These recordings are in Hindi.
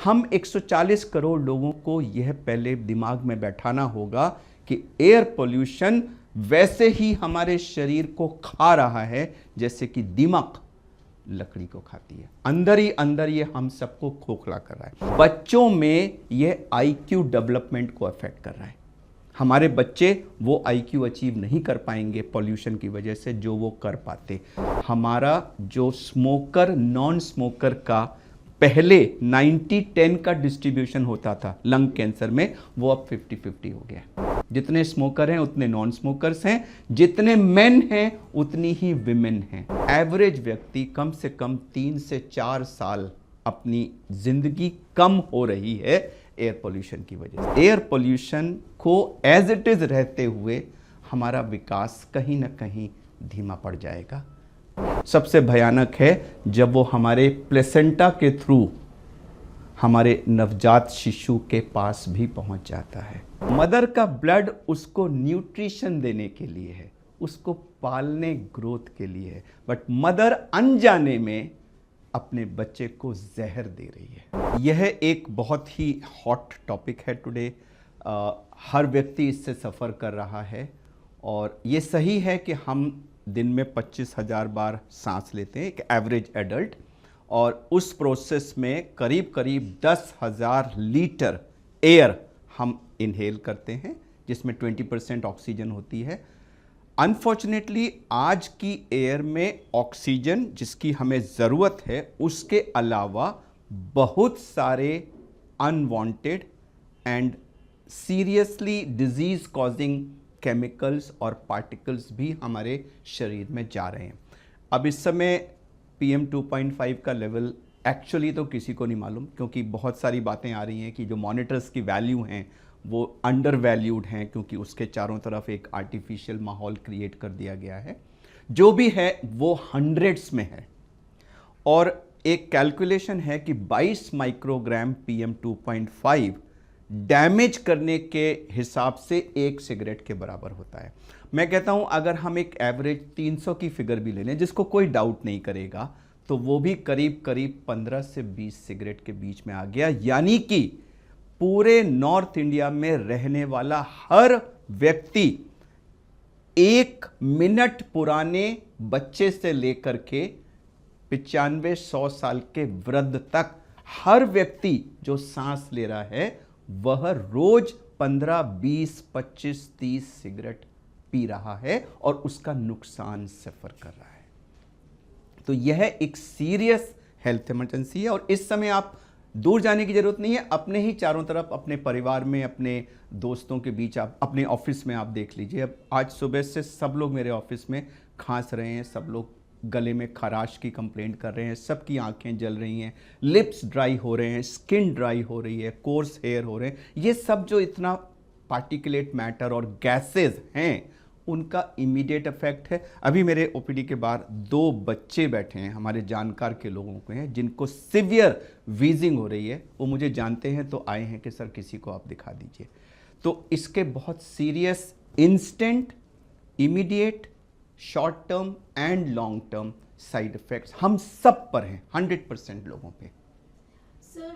हम 140 करोड़ लोगों को यह पहले दिमाग में बैठाना होगा कि एयर पोल्यूशन वैसे ही हमारे शरीर को खा रहा है जैसे कि दीमक लकड़ी को खाती है। अंदर ही अंदर ये हम सबको खोखला कर रहा है। बच्चों में ये आईक्यू डेवलपमेंट को अफेक्ट कर रहा है। हमारे बच्चे वो आईक्यू अचीव नहीं कर पाएंगे पॉल्यूशन की वजह से जो वो कर पाते। हमारा जो स्मोकर नॉन स्मोकर का पहले 90-10 का डिस्ट्रीब्यूशन होता था लंग कैंसर में, वो अब 50-50 हो गया। जितने स्मोकर हैं उतने नॉन स्मोकर्स हैं, जितने मेन हैं उतनी ही विमेन हैं। एवरेज व्यक्ति कम से कम 3 से 4 साल अपनी जिंदगी कम हो रही है एयर पोल्यूशन की वजह से। एयर पोल्यूशन को एज इट इज रहते हुए हमारा विकास कहीं ना कहीं धीमा पड़ जाएगा। सबसे भयानक है जब वो हमारे प्लेसेंटा के थ्रू हमारे नवजात शिशु के पास भी पहुंच जाता है। मदर का ब्लड उसको न्यूट्रिशन देने के लिए है, उसको पालने ग्रोथ के लिए है, बट मदर अनजाने में अपने बच्चे को जहर दे रही है। यह एक बहुत ही हॉट टॉपिक है टुडे। हर व्यक्ति इससे सफ़र कर रहा है और ये सही है कि हम दिन में 25,000 बार सांस लेते हैं, एक एवरेज एडल्ट, और उस प्रोसेस में करीब करीब 10,000 लीटर एयर हम इनहेल करते हैं, जिसमें 20% ऑक्सीजन होती है। अनफॉर्चुनेटली आज की एयर में ऑक्सीजन जिसकी हमें ज़रूरत है उसके अलावा बहुत सारे unwanted and seriously disease causing chemicals और पार्टिकल्स भी हमारे शरीर में जा रहे हैं। अब इस समय PM 2.5 का लेवल एक्चुअली तो किसी को नहीं मालूम, क्योंकि बहुत सारी बातें आ रही हैं कि जो मॉनिटर्स की वैल्यू हैं वो अंडर वैल्यूड हैं, क्योंकि उसके चारों तरफ एक आर्टिफिशियल माहौल क्रिएट कर दिया गया है। जो भी है वो हंड्रेड्स में है और एक कैलकुलेशन है कि 22 माइक्रोग्राम PM 2.5 डैमेज करने के हिसाब से एक सिगरेट के बराबर होता है। मैं कहता हूं अगर हम एक एवरेज 300 की फिगर भी ले लें, जिसको कोई डाउट नहीं करेगा, तो वो भी करीब करीब 15 से 20 सिगरेट के बीच में आ गया। यानी कि पूरे नॉर्थ इंडिया में रहने वाला हर व्यक्ति 1 मिनट पुराने बच्चे से लेकर के 95-100 साल के वृद्ध तक हर व्यक्ति जो सांस ले रहा है वह रोज 15, 20, 25, 30 सिगरेट पी रहा है और उसका नुकसान सफर कर रहा है। तो यह एक सीरियस हेल्थ इमरजेंसी है और इस समय आप दूर जाने की जरूरत नहीं है। अपने ही चारों तरफ, अपने परिवार में, अपने दोस्तों के बीच, आप अपने ऑफिस में आप देख लीजिए। अब आज सुबह से सब लोग मेरे ऑफिस में खांस रहे हैं, सब लोग गले में खराश की कंप्लेंट कर रहे हैं, सबकी आंखें जल रही हैं, लिप्स ड्राई हो रहे हैं, स्किन ड्राई हो रही है, कोर्स हेयर हो रहे हैं। ये सब जो इतना पार्टिकुलेट मैटर और गैसेस हैं उनका इमीडिएट इफेक्ट है। अभी मेरे ओपीडी के बाहर 2 बच्चे बैठे हैं, हमारे जानकार के लोगों को हैं, जिनको सिवियर वीजिंग हो रही है। वो मुझे जानते हैं तो आए हैं कि सर किसी को आप दिखा दीजिए। तो इसके बहुत serious instant, immediate, short term and long term side effects हम सब पर हैं, 100% लोगों पे। Sir,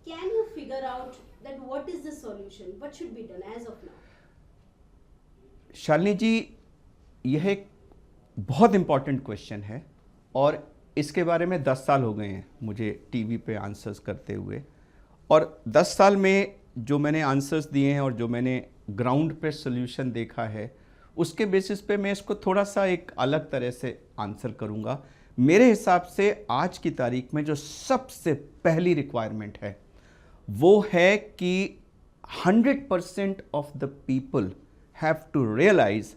can you figure out that what is the solution? What should be done as of now? Shalini जी, यह एक बहुत इंपॉर्टेंट क्वेश्चन है और इसके बारे में 10 साल हो गए हैं मुझे टीवी पे आंसर्स करते हुए, और 10 साल में जो मैंने आंसर्स दिए हैं और जो मैंने ग्राउंड पे सोल्यूशन देखा है उसके बेसिस पे मैं इसको थोड़ा सा एक अलग तरह से आंसर करूंगा। मेरे हिसाब से आज की तारीख में जो सबसे पहली रिक्वायरमेंट है वो है कि 100% of the people have to realize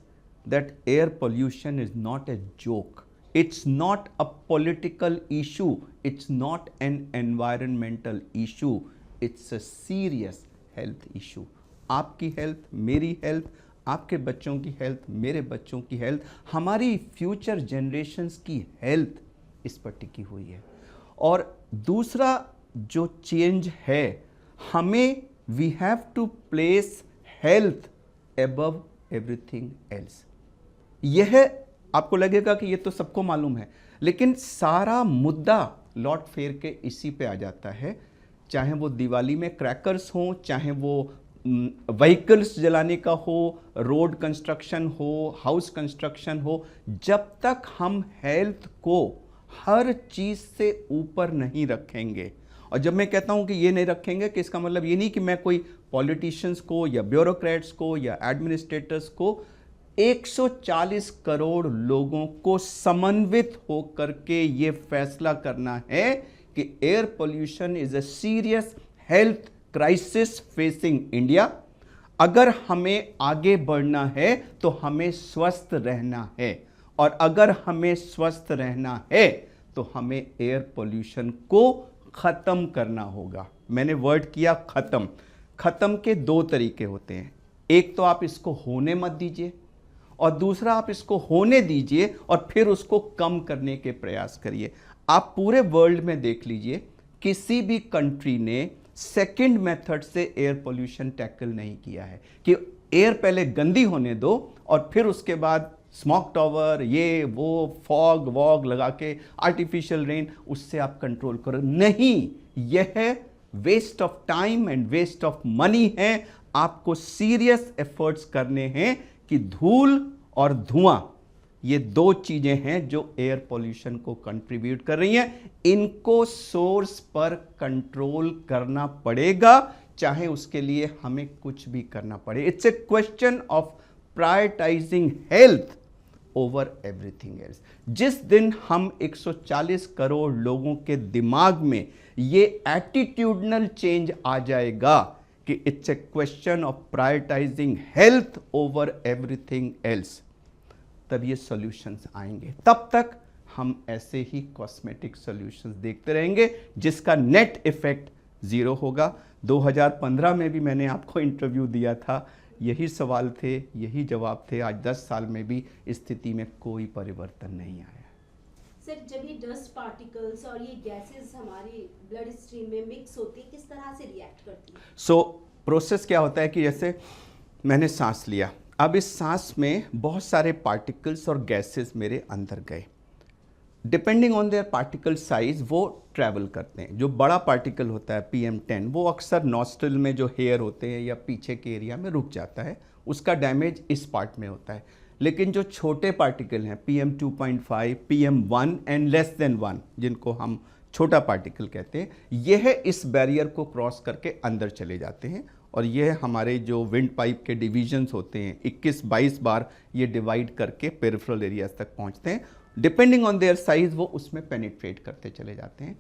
that air pollution is not a joke. It's not a political issue. It's not an environmental issue. It's a serious health issue. आपकी हेल्थ, मेरी हेल्थ, आपके बच्चों की हेल्थ, मेरे बच्चों की हेल्थ, हमारी फ्यूचर जनरेशन्स की हेल्थ इस पर टिकी हुई है। और दूसरा जो चेंज है, हमें we have to place health above everything else। यह आपको लगेगा कि ये तो सबको मालूम है, लेकिन सारा मुद्दा लौट फेर के इसी पे आ जाता है। चाहे वो दिवाली में क्रैकर्स हों, चाहे वो व्हीकल्स जलाने का हो, रोड कंस्ट्रक्शन हो, हाउस कंस्ट्रक्शन हो, जब तक हम हेल्थ को हर चीज़ से ऊपर नहीं रखेंगे। और जब मैं कहता हूं कि ये नहीं रखेंगे, कि इसका मतलब ये नहीं कि मैं कोई पॉलिटिशियंस को या ब्यूरोक्रेट्स को या एडमिनिस्ट्रेटर्स को 140 करोड़ लोगों को समन्वित होकर के ये फैसला करना है कि air pollution is a serious health crisis facing India. अगर हमें आगे बढ़ना है तो हमें स्वस्थ रहना है, और अगर हमें स्वस्थ रहना है तो हमें एयर पोल्यूशन को खत्म करना होगा। मैंने वर्ड किया खत्म। खत्म के दो तरीके होते हैं, एक तो आप इसको होने मत दीजिए, और दूसरा आप इसको होने दीजिए और फिर उसको कम करने के प्रयास करिए। आप पूरे वर्ल्ड में देख लीजिए, किसी भी कंट्री ने सेकंड मेथड से एयर पोल्यूशन टैकल नहीं किया है कि एयर पहले गंदी होने दो और फिर उसके बाद स्मॉक टॉवर, ये वो फॉग वॉग लगा के आर्टिफिशियल रेन, उससे आप कंट्रोल करो। नहीं, यह waste of time and waste of money है। आपको सीरियस एफर्ट्स करने हैं कि धूल और धुआं, ये दो चीजें हैं जो एयर पोल्यूशन को कंट्रीब्यूट कर रही हैं। इनको सोर्स पर कंट्रोल करना पड़ेगा, चाहे उसके लिए हमें कुछ भी करना पड़े। It's a question of prioritising health over everything else. जिस दिन हम 140 करोड़ लोगों के दिमाग में ये एटीट्यूडनल चेंज आ जाएगा कि it's a question of prioritising health over everything else, तब ये सॉल्यूशंस आएंगे। तब तक हम ऐसे ही कॉस्मेटिक सॉल्यूशंस देखते रहेंगे जिसका नेट इफेक्ट जीरो होगा। 2015 में भी मैंने आपको इंटरव्यू दिया था, यही सवाल थे, यही जवाब थे। आज 10 साल में भी स्थिति में कोई परिवर्तन नहीं आया। सर, जब ये डस्ट पार्टिकल्स और ये गैसेस हमारी ब्लड स्ट्रीम में मिक्स होती है, किस तरह से रिएक्ट करती है? सो प्रोसेस क्या होता है कि जैसे मैंने सांस लिया, अब इस सांस में बहुत सारे पार्टिकल्स और गैसेस मेरे अंदर गए। Depending on their particle size वो ट्रैवल करते हैं। जो बड़ा पार्टिकल होता है PM10, वो अक्सर नॉस्ट्रिल में जो हेयर होते हैं या पीछे के एरिया में रुक जाता है, उसका डैमेज इस पार्ट में होता है। लेकिन जो छोटे पार्टिकल हैं PM2.5, PM1 and less than 1, जिनको हम छोटा पार्टिकल कहते हैं, यह इस बैरियर को क्रॉस करके अंदर चले जाते हैं, और यह हमारे जो विंड पाइप के डिवीजन्स होते हैं 21-22 बार ये डिवाइड करके पेरिफेरल एरियाज तक पहुंचते हैं। डिपेंडिंग ऑन देयर साइज वो उसमें पेनिट्रेट करते चले जाते हैं,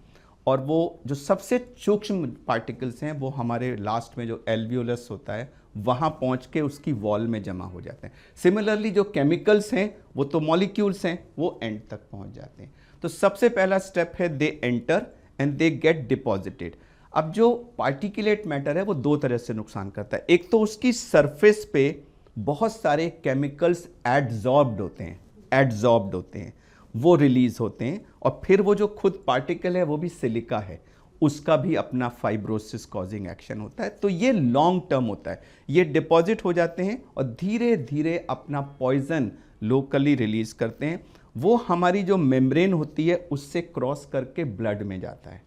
और वो जो सबसे सूक्ष्म पार्टिकल्स हैं वो हमारे लास्ट में जो एल्वियोलस होता है वहाँ पहुँच के उसकी वॉल में जमा हो जाते हैं। सिमिलरली जो केमिकल्स हैं वो तो मॉलिक्यूल्स हैं, वो एंड तक पहुँच जाते हैं। तो सबसे पहला स्टेप है they enter and they get deposited. अब जो पार्टिकुलेट मैटर है वो दो तरह से नुकसान करता है। एक तो उसकी सरफेस पे बहुत सारे केमिकल्स एडजॉर्ब्ड होते हैं, वो रिलीज होते हैं, और फिर वो जो खुद पार्टिकल है वो भी सिलिका है, उसका भी अपना फाइब्रोसिस कॉजिंग एक्शन होता है। तो ये लॉन्ग टर्म होता है, ये डिपॉजिट हो जाते हैं और धीरे धीरे अपना पॉइजन लोकली रिलीज करते हैं। वो हमारी जो मेम्ब्रेन होती है उससे क्रॉस करके ब्लड में जाता है।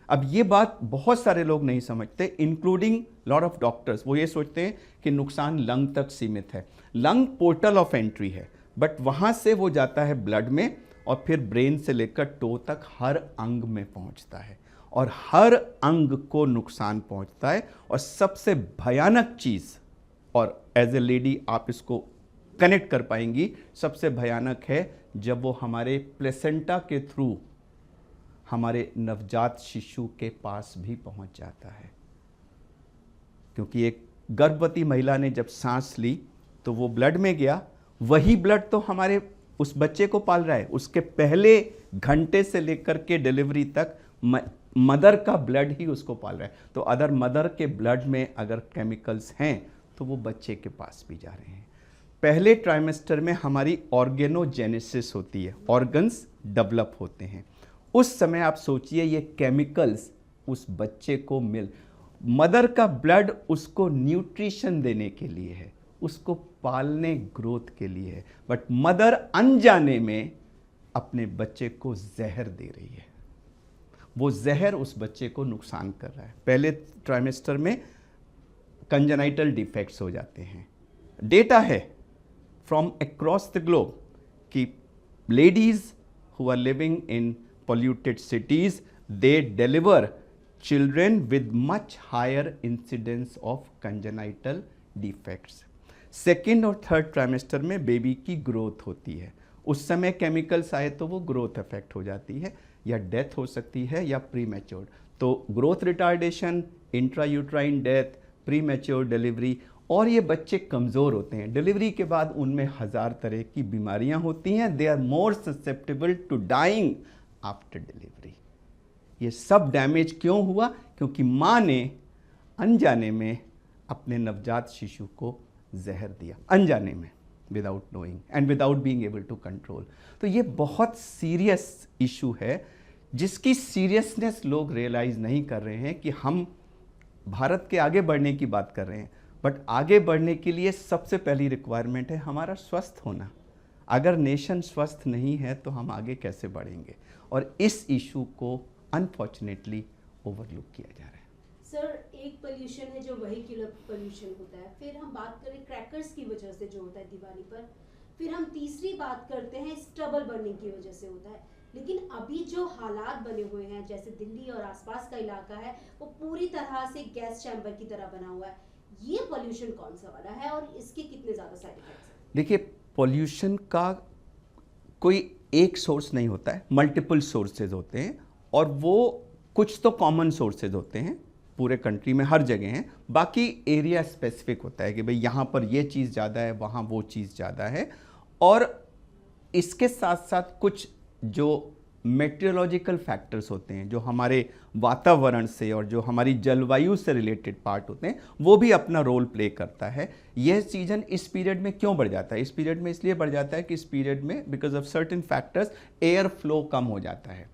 अब ये बात बहुत सारे लोग नहीं समझते, इंक्लूडिंग लॉट ऑफ डॉक्टर्स। वो ये सोचते हैं कि नुकसान लंग तक सीमित है। लंग पोर्टल ऑफ एंट्री है, बट वहाँ से वो जाता है ब्लड में, और फिर ब्रेन से लेकर टो तक हर अंग में पहुँचता है, और हर अंग को नुकसान पहुँचता है। और सबसे भयानक चीज़, और एज ए लेडी आप इसको कनेक्ट कर पाएंगी, सबसे भयानक है जब वो हमारे प्लेसेंटा के थ्रू हमारे नवजात शिशु के पास भी पहुंच जाता है। क्योंकि एक गर्भवती महिला ने जब सांस ली तो वो ब्लड में गया, वही ब्लड तो हमारे उस बच्चे को पाल रहा है। उसके पहले घंटे से लेकर के डिलीवरी तक मदर का ब्लड ही उसको पाल रहा है। तो अदर मदर के ब्लड में अगर केमिकल्स हैं तो वो बच्चे के पास भी जा रहे हैं। पहले ट्राइमेस्टर में हमारी ऑर्गेनोजेनेसिस होती है, ऑर्गन्स डेवलप होते हैं। उस समय आप सोचिए ये केमिकल्स उस बच्चे को मदर का ब्लड उसको न्यूट्रिशन देने के लिए है, उसको पालने ग्रोथ के लिए है, बट मदर अनजाने में अपने बच्चे को जहर दे रही है। वो जहर उस बच्चे को नुकसान कर रहा है। पहले ट्राइमेस्टर में कंजेनाइटल डिफेक्ट्स हो जाते हैं। डेटा है फ्रॉम अक्रॉस द ग्लोब कि ladies who are living in polluted cities, they deliver children with much higher incidence of congenital defects. Second और थर्ड ट्राइमेस्टर में बेबी की ग्रोथ होती है, उस समय केमिकल्स आए तो वो ग्रोथ अफेक्ट हो जाती है, या डेथ हो सकती है या प्री मैच्योर्ड। तो growth retardation, intrauterine death, pre mature delivery, और ये बच्चे कमज़ोर होते हैं। डिलीवरी के बाद उनमें हज़ार तरह की बीमारियां होती हैं। They are more susceptible to dying after delivery. ये सब डैमेज क्यों हुआ? क्योंकि माँ ने अनजाने में अपने नवजात शिशु को जहर दिया, अनजाने में, without knowing and without being able to control. तो ये बहुत सीरियस इशू है जिसकी सीरियसनेस लोग रियलाइज नहीं कर रहे हैं कि हम भारत के आगे बढ़ने की बात कर रहे हैं, बट आगे बढ़ने के लिए सबसे पहली रिक्वायरमेंट है हमारा स्वस्थ होना। अगर नेशन स्वस्थ नहीं है तो हम आगे कैसे बढ़ेंगे? और इस इशू को अनफॉर्चुनेटली ओवरलुक किया जा रहा है। सर, एक पोल्यूशन है जो वेहिकुलर पोल्यूशन होता है, फिर हम बात करें क्रैकर्स की वजह से जो होता है दिवाली पर, फिर हम तीसरी बात करते हैं स्टबल बर्निंग की वजह से होता है। लेकिन अभी जो हालात बने हुए हैं, जैसे दिल्ली और आसपास का इलाका है, वो पूरी तरह से गैस चैम्बर की तरह बना हुआ है। ये पोल्यूशन कौन सा वाला है और इसके कितने ज़्यादा साइड इफेक्ट्स हैं? देखिए, पोल्यूशन का कोई एक सोर्स नहीं होता है, मल्टीपल सोर्सेज होते हैं, और वो कुछ तो कॉमन सोर्सेज होते हैं पूरे कंट्री में, हर जगह हैं। बाकी एरिया स्पेसिफिक होता है कि भाई यहाँ पर ये चीज़ ज़्यादा है, वहाँ वो चीज़ ज़्यादा है। और इसके साथ साथ कुछ जो मेट्रोलॉजिकल फैक्टर्स होते हैं, जो हमारे वातावरण से और जो हमारी जलवायु से रिलेटेड पार्ट होते हैं, वो भी अपना रोल प्ले करता है। यह सीजन इस पीरियड में क्यों बढ़ जाता है? इस पीरियड में इसलिए बढ़ जाता है कि इस पीरियड में because of certain factors air flow कम हो जाता है।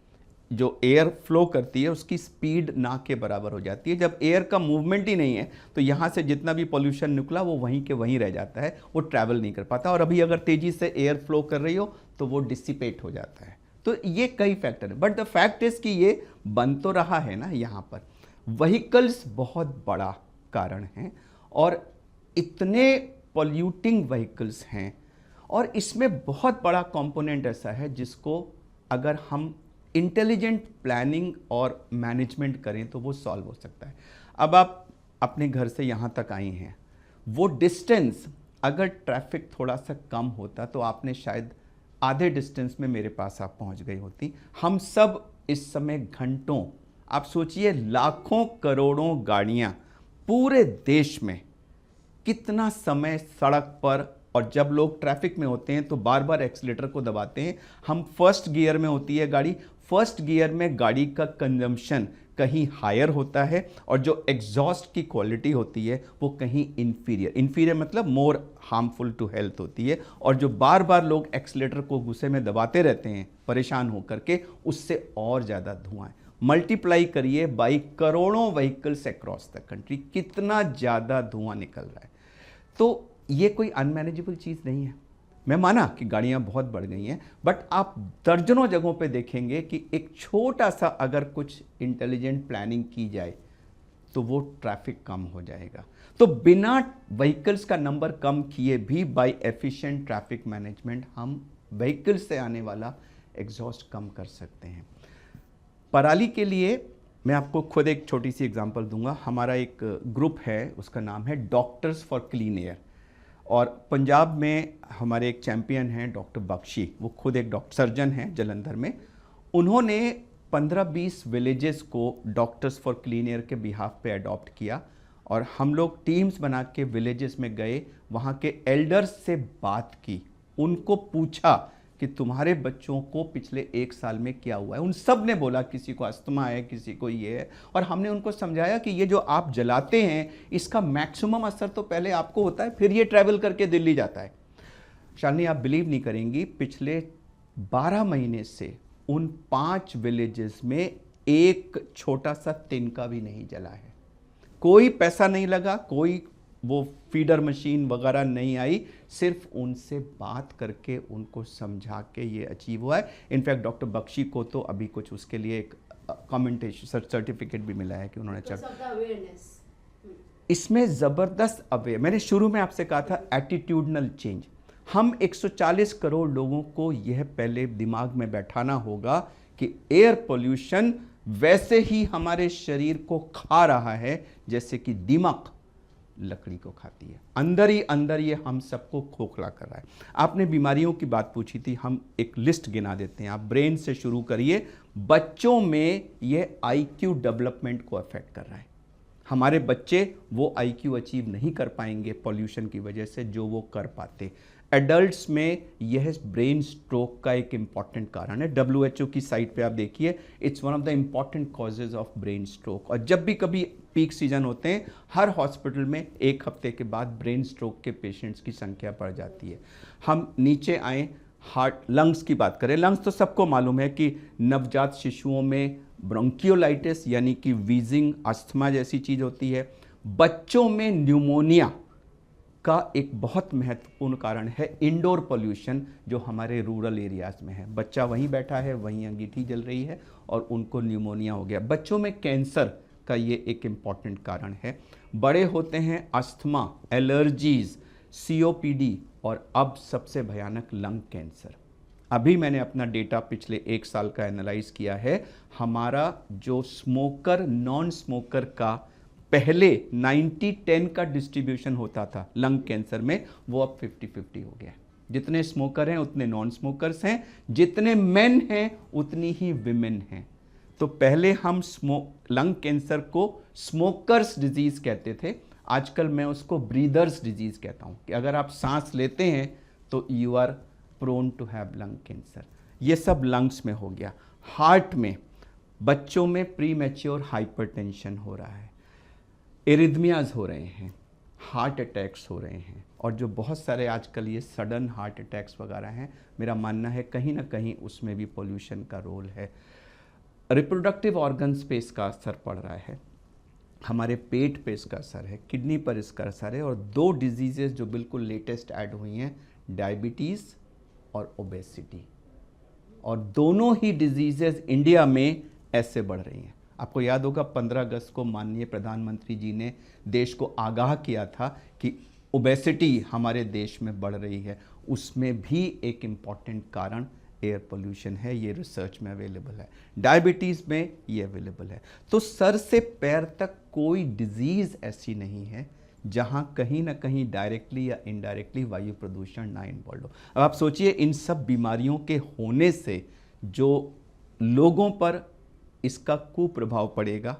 जो एयर फ्लो करती है उसकी स्पीड ना के बराबर हो जाती है। जब एयर का मूवमेंट ही नहीं है तो यहाँ से जितना भी पॉल्यूशन निकला वो वहीं के वहीं रह जाता है, वो ट्रैवल नहीं कर पाता। और अभी अगर तेज़ी से एयर फ्लो कर रही हो तो वो डिसिपेट हो जाता है। तो ये कई फैक्टर है, बट द फैक्ट इज कि ये बन तो रहा है ना। यहाँ पर व्हीकल्स बहुत बड़ा कारण है, और इतने पॉल्यूटिंग व्हीकल्स हैं, और इसमें बहुत बड़ा कंपोनेंट ऐसा है जिसको अगर हम इंटेलिजेंट प्लानिंग और मैनेजमेंट करें तो वो सॉल्व हो सकता है। अब आप अपने घर से यहाँ तक आई हैं, वो डिस्टेंस अगर ट्रैफिक थोड़ा सा कम होता तो आपने शायद आधे डिस्टेंस में मेरे पास आप पहुँच गई होती। हम सब इस समय घंटों, आप सोचिए लाखों करोड़ों गाड़ियाँ पूरे देश में, कितना समय सड़क पर, और जब लोग ट्रैफिक में होते हैं तो बार बार एक्सीलेटर को दबाते हैं। हम फर्स्ट गियर में होती है गाड़ी, फर्स्ट गियर में गाड़ी का कंजम्पशन कहीं हायर होता है, और जो एग्जॉस्ट की क्वालिटी होती है वो कहीं इन्फीरियर मतलब मोर हार्मफुल टू हेल्थ होती है। और जो बार बार लोग एक्सीलेटर को गुस्से में दबाते रहते हैं परेशान होकर के, उससे और ज़्यादा धुआं है। मल्टीप्लाई करिए बाई करोड़ों व्हीकल्स अक्रॉस द कंट्री, कितना ज़्यादा धुआं निकल रहा है। तो ये कोई अनमैनेजेबल चीज़ नहीं है। मैं माना कि गाड़ियाँ बहुत बढ़ गई हैं, बट आप दर्जनों जगहों पे देखेंगे कि एक छोटा सा अगर कुछ इंटेलिजेंट प्लानिंग की जाए तो वो ट्रैफिक कम हो जाएगा। तो बिना व्हीकल्स का नंबर कम किए भी बाय एफिशिएंट ट्रैफिक मैनेजमेंट हम व्हीकल्स से आने वाला एग्जॉस्ट कम कर सकते हैं। पराली के लिए मैं आपको खुद एक छोटी सी एग्जांपल दूंगा। हमारा एक ग्रुप है, उसका नाम है डॉक्टर्स फॉर क्लीन एयर, और पंजाब में हमारे एक चैम्पियन हैं डॉक्टर बख्शी, वो खुद एक सर्जन हैं जलंधर में। उन्होंने 15-20 विलेजेस को डॉक्टर्स फॉर क्लीन एयर के बिहाफ पे अडॉप्ट किया, और हम लोग टीम्स बना के विलेजेस में गए, वहाँ के एल्डर्स से बात की, उनको पूछा कि तुम्हारे बच्चों को पिछले 1 साल में क्या हुआ है। उन सब ने बोला किसी को अस्थमा है, किसी को ये है, और हमने उनको समझाया कि ये जो आप जलाते हैं इसका मैक्सिमम असर तो पहले आपको होता है, फिर ये ट्रैवल करके दिल्ली जाता है। शालिनी, आप बिलीव नहीं करेंगी, पिछले 12 महीने से उन 5 विलेजेस में एक छोटा सा तिनका भी नहीं जला है। कोई पैसा नहीं लगा, कोई वो फीडर मशीन वगैरह नहीं आई, सिर्फ उनसे बात करके उनको समझा के ये अचीव हुआ है। इनफैक्ट डॉक्टर बख्शी को तो अभी कुछ उसके लिए एक कमेंटेशन सर्टिफिकेट भी मिला है कि उन्होंने Because of the awareness. इसमें ज़बरदस्त अवेयर, मैंने शुरू में आपसे कहा था एटीट्यूडनल चेंज। हम 140 करोड़ लोगों को यह पहले दिमाग में बैठाना होगा कि एयर पोल्यूशन वैसे ही हमारे शरीर को खा रहा है जैसे कि दीमक लकड़ी को खाती है। अंदर ही अंदर ये हम सबको खोखला कर रहा है। आपने बीमारियों की बात पूछी थी, हम एक लिस्ट गिना देते हैं। आप ब्रेन से शुरू करिए। बच्चों में ये आईक्यू डेवलपमेंट को अफेक्ट कर रहा है। हमारे बच्चे वो आईक्यू अचीव नहीं कर पाएंगे पॉल्यूशन की वजह से जो वो कर पाते। एडल्ट्स में यह ब्रेन स्ट्रोक का एक इंपॉर्टेंट कारण है। WHO की साइट पे आप देखिए, it's one of the important causes of brain stroke. और जब भी कभी पीक सीजन होते हैं, हर हॉस्पिटल में एक हफ्ते के बाद ब्रेन स्ट्रोक के पेशेंट्स की संख्या बढ़ जाती है। हम नीचे आए, हार्ट लंग्स की बात करें। लंग्स तो सबको मालूम है कि नवजात शिशुओं में ब्रोंकियोलाइटिस यानी कि वीजिंग, अस्थमा जैसी चीज़ होती है। बच्चों में न्यूमोनिया का एक बहुत महत्वपूर्ण कारण है इंडोर पोल्यूशन, जो हमारे रूरल एरियाज में है। बच्चा वहीं बैठा है, वहीं अंगीठी जल रही है और उनको न्यूमोनिया हो गया। बच्चों में कैंसर का ये एक इम्पॉर्टेंट कारण है। बड़े होते हैं अस्थमा, एलर्जीज, COPD और अब सबसे भयानक लंग कैंसर। अभी मैंने अपना डेटा पिछले 1 साल का एनालाइज किया है। हमारा जो स्मोकर नॉन स्मोकर का पहले 90-10 का डिस्ट्रीब्यूशन होता था लंग कैंसर में, वो अब 50-50 हो गया है। जितने स्मोकर हैं उतने नॉन स्मोकर्स हैं, जितने मेन हैं उतनी ही विमेन हैं। तो पहले हम लंग कैंसर को स्मोकर्स डिजीज कहते थे, आजकल मैं उसको ब्रीदर्स डिजीज कहता हूं कि अगर आप सांस लेते हैं तो you are prone to have lung cancer. ये सब लंग्स में हो गया। हार्ट में बच्चों में प्री मैच्योर हाइपरटेंशन हो रहा है, एरिथमियाज हो रहे हैं, हार्ट अटैक्स हो रहे हैं, और जो बहुत सारे आजकल ये सडन हार्ट अटैक्स वगैरह हैं, मेरा मानना है कहीं ना कहीं उसमें भी पोल्यूशन का रोल है। रिप्रोडक्टिव ऑर्गन्स पे इसका असर पड़ रहा है, हमारे पेट पे इसका असर है, किडनी पर इसका असर है। और 2 डिजीजेस जो बिल्कुल लेटेस्ट ऐड हुई हैं, डायबिटीज़ और ओबेसिटी, और दोनों ही डिजीजेस इंडिया में ऐसे बढ़ रही हैं। आपको याद होगा 15 अगस्त को माननीय प्रधानमंत्री जी ने देश को आगाह किया था कि ओबेसिटी हमारे देश में बढ़ रही है। उसमें भी एक इम्पॉर्टेंट कारण एयर पोल्यूशन है, ये रिसर्च में अवेलेबल है। डायबिटीज़ में ये अवेलेबल है। तो सर से पैर तक कोई डिजीज़ ऐसी नहीं है जहां कहीं ना कहीं डायरेक्टली या इनडायरेक्टली वायु प्रदूषण ना इन्वॉल्व हो। अब आप सोचिए, इन सब बीमारियों के होने से जो लोगों पर इसका कुप्रभाव पड़ेगा,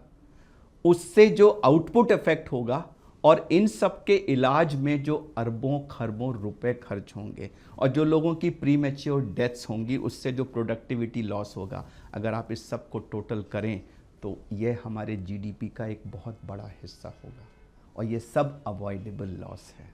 उससे जो आउटपुट इफेक्ट होगा, और इन सब के इलाज में जो अरबों खरबों रुपए खर्च होंगे, और जो लोगों की प्रीमैच्योर डेथ्स होंगी, उससे जो प्रोडक्टिविटी लॉस होगा, अगर आप इस सब को टोटल करें तो यह हमारे GDP का एक बहुत बड़ा हिस्सा होगा, और ये सब अवॉइडेबल लॉस है।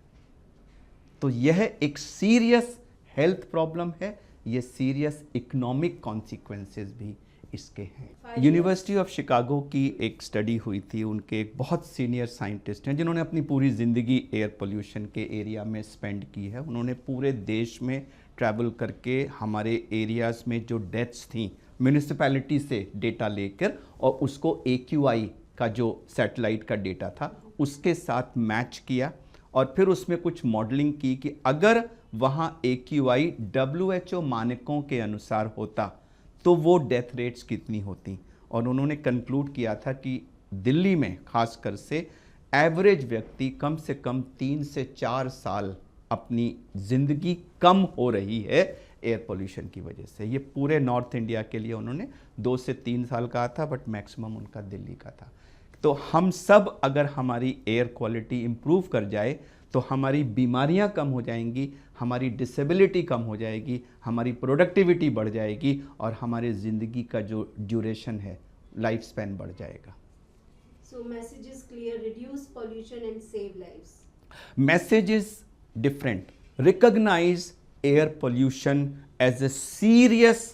तो यह एक सीरियस हेल्थ प्रॉब्लम है, ये सीरियस इकोनॉमिक कॉन्सिक्वेंसेस भी इसके हैं। यूनिवर्सिटी ऑफ शिकागो की एक स्टडी हुई थी, उनके एक बहुत सीनियर साइंटिस्ट हैं जिन्होंने अपनी पूरी ज़िंदगी एयर पोल्यूशन के एरिया में स्पेंड की है। उन्होंने पूरे देश में ट्रैवल करके हमारे एरियाज़ में जो डेथ्स थी म्यूनिसिपैलिटी से डेटा लेकर, और उसको AQI का जो सैटेलाइट का डेटा था उसके साथ मैच किया, और फिर उसमें कुछ मॉडलिंग की कि अगर वहाँ AQI WHO मानकों के अनुसार होता तो वो डेथ रेट्स कितनी होती। और उन्होंने कंक्लूड किया था कि दिल्ली में खासकर से एवरेज व्यक्ति कम से कम 3 से 4 साल अपनी ज़िंदगी कम हो रही है एयर पोल्यूशन की वजह से। ये पूरे नॉर्थ इंडिया के लिए उन्होंने 2 से 3 साल कहा था, बट मैक्सिमम उनका दिल्ली का था। तो हम सब अगर हमारी एयर क्वालिटी इम्प्रूव कर जाए तो हमारी बीमारियां कम हो जाएंगी, हमारी डिसेबिलिटी कम हो जाएगी, हमारी प्रोडक्टिविटी बढ़ जाएगी, और हमारे ज़िंदगी का जो ड्यूरेशन है, लाइफ स्पैन बढ़ जाएगा। So message is clear, reduce pollution and save lives. Message is different. Recognize air pollution as a serious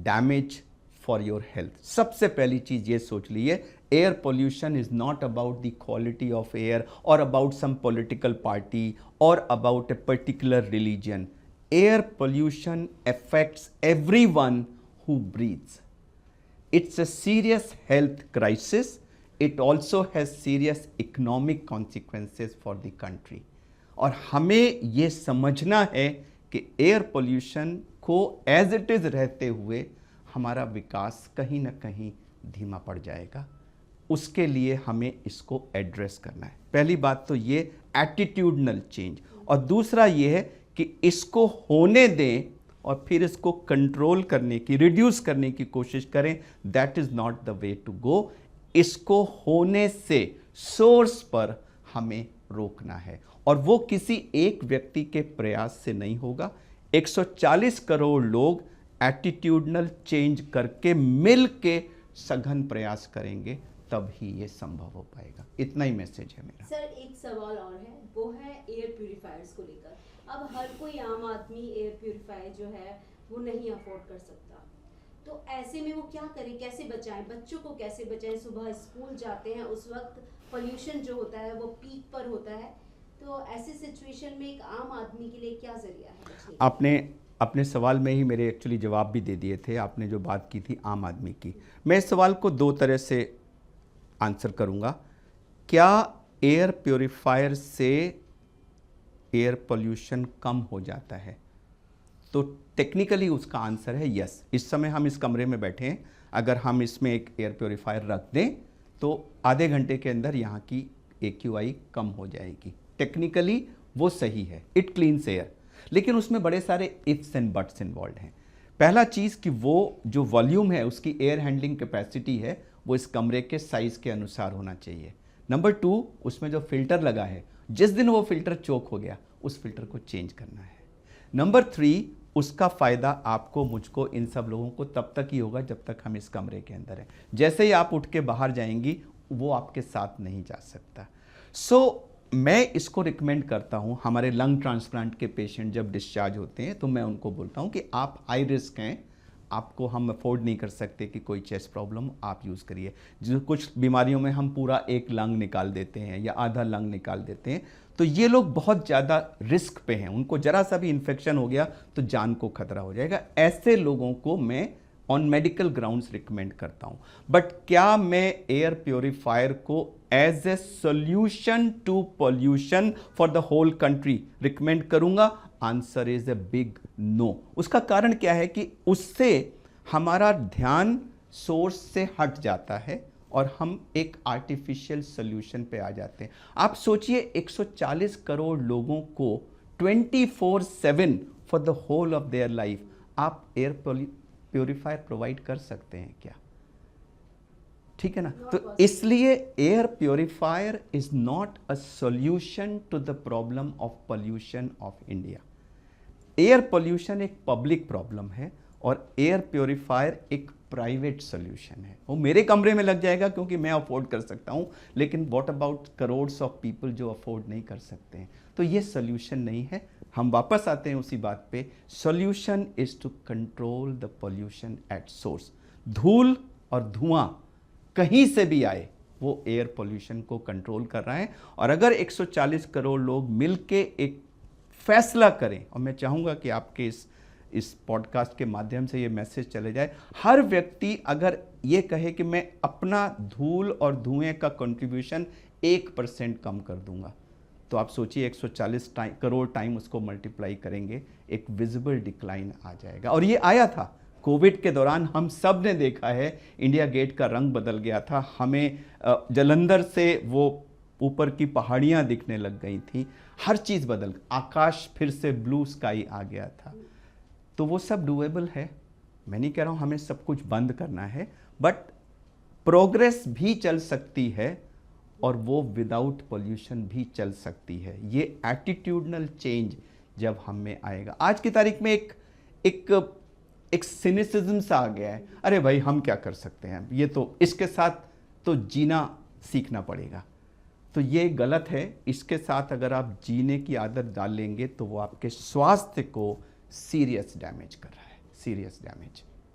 damage for your health. सबसे पहली चीज ये सोच लीजिए, air pollution is not about the quality of air or about some political party or about a particular religion. Air pollution affects everyone who breathes. It's a serious health crisis. It also has serious economic consequences for the country. और हमें ये समझना है कि एयर पोल्यूशन को एज इट इज़ रहते हुए हमारा विकास कहीं ना कहीं धीमा पड़ जाएगा। उसके लिए हमें इसको एड्रेस करना है। पहली बात तो ये एटीट्यूडनल चेंज, और दूसरा ये है कि इसको होने दें और फिर इसको कंट्रोल करने की, रिड्यूस करने की कोशिश करें। That is not the way to go. इसको होने से सोर्स पर हमें रोकना है, और वो किसी एक व्यक्ति के प्रयास से नहीं होगा। 140 करोड़ लोग एटीट्यूडनल चेंज करके मिल के सघन प्रयास करेंगे, तब ही ये संभव हो पाएगा। इतना ही मैसेज है मेरा। सर एक सवाल और है, वो है एयर प्यूरिफायर्स को लेकर। अब हर कोई आम आदमी एयर प्यूरिफायर जो है वो नहीं अफोर्ड कर सकता, तो ऐसे में वो क्या करें, कैसे बचाएं, बच्चों को कैसे बचाएं? सुबह स्कूल जाते हैं, उस वक्त पोल्यूशन जो होता है वो पीक पर होता है, तो ऐसे सिचुएशन में एक आम आदमी के लिए क्या जरिया है? आपने अपने सवाल में ही मेरे एक्चुअली जवाब भी दे दिए थे। आपने जो बात की थी आम आदमी की, मैं इस सवाल को दो तरह से आंसर करूंगा। क्या एयर प्योरीफायर से एयर पोल्यूशन कम हो जाता है? तो टेक्निकली उसका आंसर है यस। इस समय हम इस कमरे में बैठे हैं, अगर हम इसमें एक एयर प्योरीफायर रख दें तो आधे घंटे के अंदर यहाँ की AQI कम हो जाएगी। टेक्निकली वो सही है, इट क्लीन्स एयर, लेकिन उसमें बड़े सारे इफ्स एंड बट्स इन्वॉल्व हैं। पहला चीज़ कि वो जो वॉल्यूम है, उसकी एयर हैंडलिंग कैपेसिटी है, वो इस कमरे के साइज़ के अनुसार होना चाहिए। नंबर 2, उसमें जो फिल्टर लगा है, जिस दिन वो फिल्टर चोक हो गया उस फिल्टर को चेंज करना है। नंबर 3, उसका फ़ायदा आपको, मुझको, इन सब लोगों को तब तक ही होगा जब तक हम इस कमरे के अंदर हैं। जैसे ही आप उठ के बाहर जाएंगी वो आपके साथ नहीं जा सकता। मैं इसको रिकमेंड करता हूँ। हमारे लंग ट्रांसप्लांट के पेशेंट जब डिस्चार्ज होते हैं तो मैं उनको बोलता हूँ कि आप हाई रिस्क हैं, आपको हम अफोर्ड नहीं कर सकते कि कोई चेस्ट प्रॉब्लम आप यूज़ करिए। जो कुछ बीमारियों में हम पूरा एक लंग निकाल देते हैं या आधा लंग निकाल देते हैं, तो ये लोग बहुत ज़्यादा रिस्क पे हैं, उनको ज़रा सा भी इन्फेक्शन हो गया तो जान को खतरा हो जाएगा। ऐसे लोगों को मैं ऑन मेडिकल ग्राउंड्स रिकमेंड करता हूँ। बट क्या मैं एयर प्योरीफायर को as a solution to pollution for the whole country recommend करूँगा? Answer is a big no. उसका कारण क्या है कि उससे हमारा ध्यान सोर्स से हट जाता है और हम एक आर्टिफिशियल सोल्यूशन पे आ जाते हैं। आप सोचिए 140 करोड़ लोगों को 24/7 for the whole of their life आप एयर प्योरीफायर प्रोवाइड कर सकते हैं क्या? ठीक है ना? तो इसलिए air purifier is not a solution to the problem of pollution of India. Air pollution एक पब्लिक प्रॉब्लम है और एयर प्योरीफायर एक प्राइवेट सोल्यूशन है। वो मेरे कमरे में लग जाएगा क्योंकि मैं अफोर्ड कर सकता हूँ, लेकिन what about crores of people जो अफोर्ड नहीं कर सकते हैं? तो ये सोल्यूशन नहीं है। हम वापस आते हैं उसी बात पे, solution is to control the pollution at source. धूल और धुआं कहीं से भी आए, वो एयर पोल्यूशन को कंट्रोल कर रहा है। और अगर 140 करोड़ लोग मिलके एक फैसला करें, और मैं चाहूँगा कि आपके इस पॉडकास्ट के माध्यम से ये मैसेज चले जाए, हर व्यक्ति अगर ये कहे कि मैं अपना धूल और धुएं का कंट्रीब्यूशन 1% कम कर दूंगा, तो आप सोचिए 140 करोड़ टाइम उसको मल्टीप्लाई करेंगे, एक विजिबल डिक्लाइन आ जाएगा। और ये आया था कोविड के दौरान, हम सब ने देखा है, इंडिया गेट का रंग बदल गया था, हमें जलंधर से वो ऊपर की पहाड़ियाँ दिखने लग गई थी, हर चीज़ बदल, आकाश फिर से ब्लू स्काई आ गया था। तो वो सब डूएबल है। मैं नहीं कह रहा हूँ हमें सब कुछ बंद करना है, बट प्रोग्रेस भी चल सकती है और वो विदाउट पोल्यूशन भी चल सकती है। ये एटीट्यूडनल चेंज जब हम में आएगा। आज की तारीख में एक सिनिसिज्म सा आ गया है, अरे भाई हम क्या कर सकते हैं, ये तो इसके साथ तो जीना सीखना पड़ेगा। तो ये गलत है। इसके साथ अगर आप जीने की आदत डाल लेंगे तो वो आपके स्वास्थ्य को सीरियस डैमेज कर रहा है, सीरियस डैमेज।